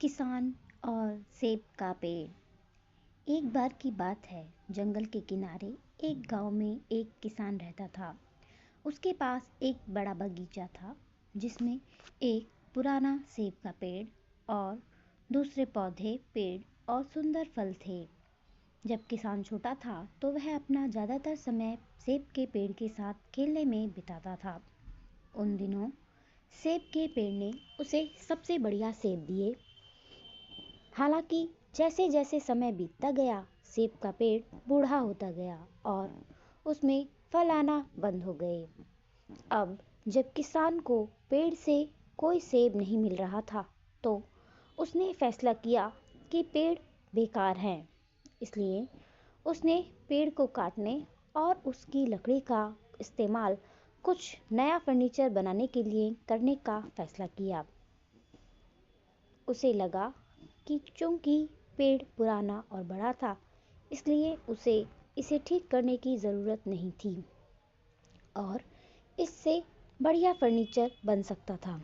किसान और सेब का पेड़। एक बार की बात है, जंगल के किनारे एक गांव में एक किसान रहता था। उसके पास एक बड़ा बगीचा था जिसमें एक पुराना सेब का पेड़ और दूसरे पौधे, पेड़ और सुंदर फल थे। जब किसान छोटा था तो वह अपना ज़्यादातर समय सेब के पेड़ के साथ खेलने में बिताता था। उन दिनों सेब के पेड़ ने उसे सबसे बढ़िया सेब दिए। हालांकि जैसे जैसे समय बीतता गया, सेब का पेड़ बूढ़ा होता गया और उसमें फल आना बंद हो गए। अब जब किसान को पेड़ से कोई सेब नहीं मिल रहा था, तो उसने फैसला किया कि पेड़ बेकार हैं। इसलिए उसने पेड़ को काटने और उसकी लकड़ी का इस्तेमाल कुछ नया फर्नीचर बनाने के लिए करने का फैसला किया। उसे लगा कि चूंकि पेड़ पुराना और बड़ा था, इसलिए उसे इसे ठीक करने की ज़रूरत नहीं थी और इससे बढ़िया फर्नीचर बन सकता था।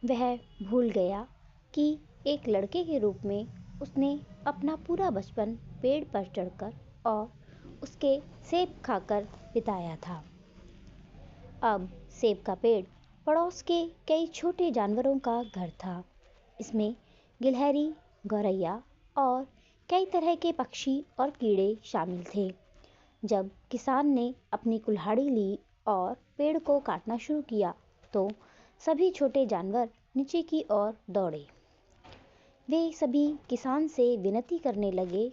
वह भूल गया कि एक लड़के के रूप में उसने अपना पूरा बचपन पेड़ पर चढ़कर और उसके सेब खाकर बिताया था। अब सेब का पेड़ पड़ोस के कई छोटे जानवरों का घर था। इसमें गिलहरी, गौरैया और कई तरह के पक्षी और कीड़े शामिल थे। जब किसान ने अपनी कुल्हाड़ी ली और पेड़ को काटना शुरू किया, तो सभी छोटे जानवर नीचे की ओर दौड़े। वे सभी किसान से विनती करने लगे।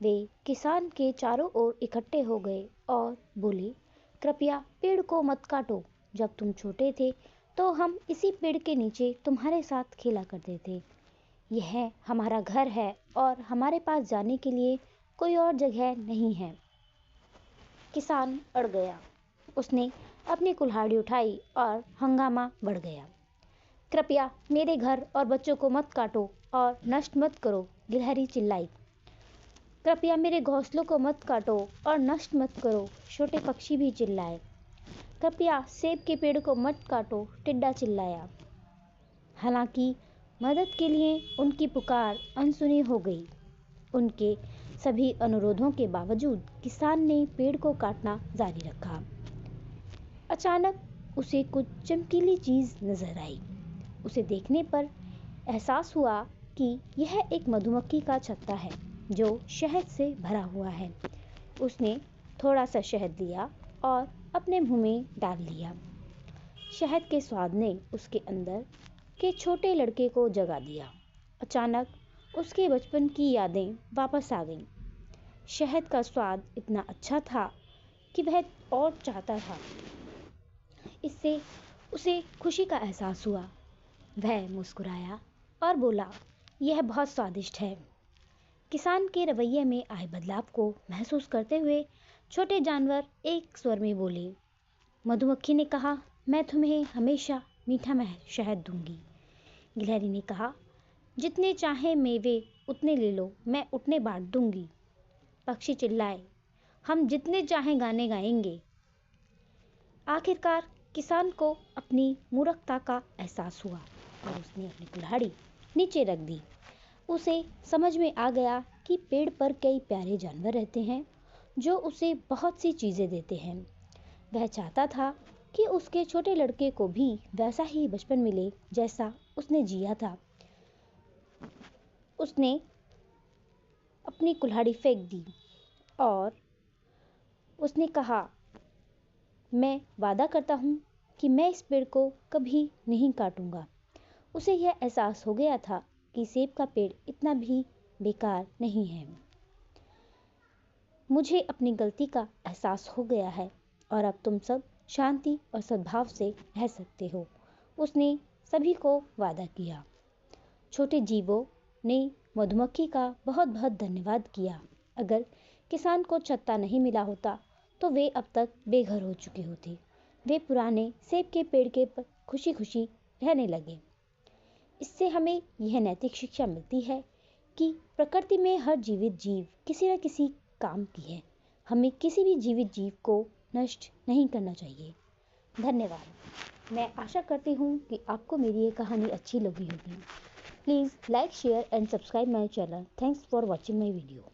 वे किसान के चारों ओर इकट्ठे हो गए और बोले, कृपया पेड़ को मत काटो। जब तुम छोटे थे तो हम इसी पेड़ के नीचे तुम्हारे साथ खेला करते थे। यह हमारा घर है और हमारे पास जाने के लिए कोई और जगह नहीं है। किसान अड़ गया। उसने अपनी कुल्हाड़ी उठाई और हंगामा बढ़ गया। कृपया मेरे घर और बच्चों को मत काटो और नष्ट मत करो, गिलहरी चिल्लाई। कृपया मेरे घोंसलों को मत काटो और नष्ट मत करो, छोटे पक्षी भी चिल्लाए। कृपया सेब के पेड़ को मत काटो, टिड्डा चिल्लाया। हालांकि मदद के लिए उनकी पुकार अनसुनी हो गई। उनके सभी अनुरोधों के बावजूद किसान ने पेड़ को काटना जारी रखा। अचानक उसे कुछ चमकीली चीज नजर आई। उसे देखने पर एहसास हुआ कि यह एक मधुमक्खी का छत्ता है जो शहद से भरा हुआ है। उसने थोड़ा सा शहद लिया और अपने मुंह में डाल लिया। शहद के स्वाद ने उसके अंदर के छोटे लड़के को जगा दिया। अचानक उसके बचपन की यादें वापस आ गईं। शहद का स्वाद इतना अच्छा था कि वह और चाहता था। इससे उसे खुशी का एहसास हुआ। वह मुस्कुराया और बोला, यह बहुत स्वादिष्ट है। किसान के रवैये में आए बदलाव को महसूस करते हुए छोटे जानवर एक स्वर में बोले। मधुमक्खी ने कहा, मैं तुम्हें हमेशा मीठा शहद दूंगी। गिलहरी ने कहा, जितने चाहे मेवे उतने ले लो, मैं उतने बांट दूंगी। पक्षी चिल्लाए, हम जितने चाहे गाने गाएंगे। आखिरकार किसान को अपनी मूर्खता का एहसास हुआ और उसने अपनी कुल्हाड़ी नीचे रख दी। उसे समझ में आ गया कि पेड़ पर कई प्यारे जानवर रहते हैं जो उसे बहुत सी चीज़ें देते हैं। वह चाहता था कि उसके छोटे लड़के को भी वैसा ही बचपन मिले जैसा उसने जिया था। उसने अपनी कुल्हाड़ी फेंक दी और उसने कहा, मैं वादा करता हूँ कि मैं इस पेड़ को कभी नहीं काटूंगा। उसे यह एहसास हो गया था कि सेब का पेड़ इतना भी बेकार नहीं है। मुझे अपनी गलती का एहसास हो गया है और अब तुम सब शांति और सद्भाव से रह सकते हो। उसने सभी को वादा किया। छोटे जीवों ने मधुमक्खी का बहुत बहुत धन्यवाद किया। अगर किसान को छत्ता नहीं मिला होता तो वे अब तक बेघर हो चुके होते। वे पुराने सेब के पेड़ के पर खुशी खुशी रहने लगे। इससे हमें यह नैतिक शिक्षा मिलती है कि प्रकृति में हर जीवित जीव किसी न किसी काम की है। हमें किसी भी जीवित जीव को नष्ट नहीं करना चाहिए। धन्यवाद। मैं आशा करती हूँ कि आपको मेरी ये कहानी अच्छी लगी होगी। Please like, share and subscribe my channel. Thanks for watching my video.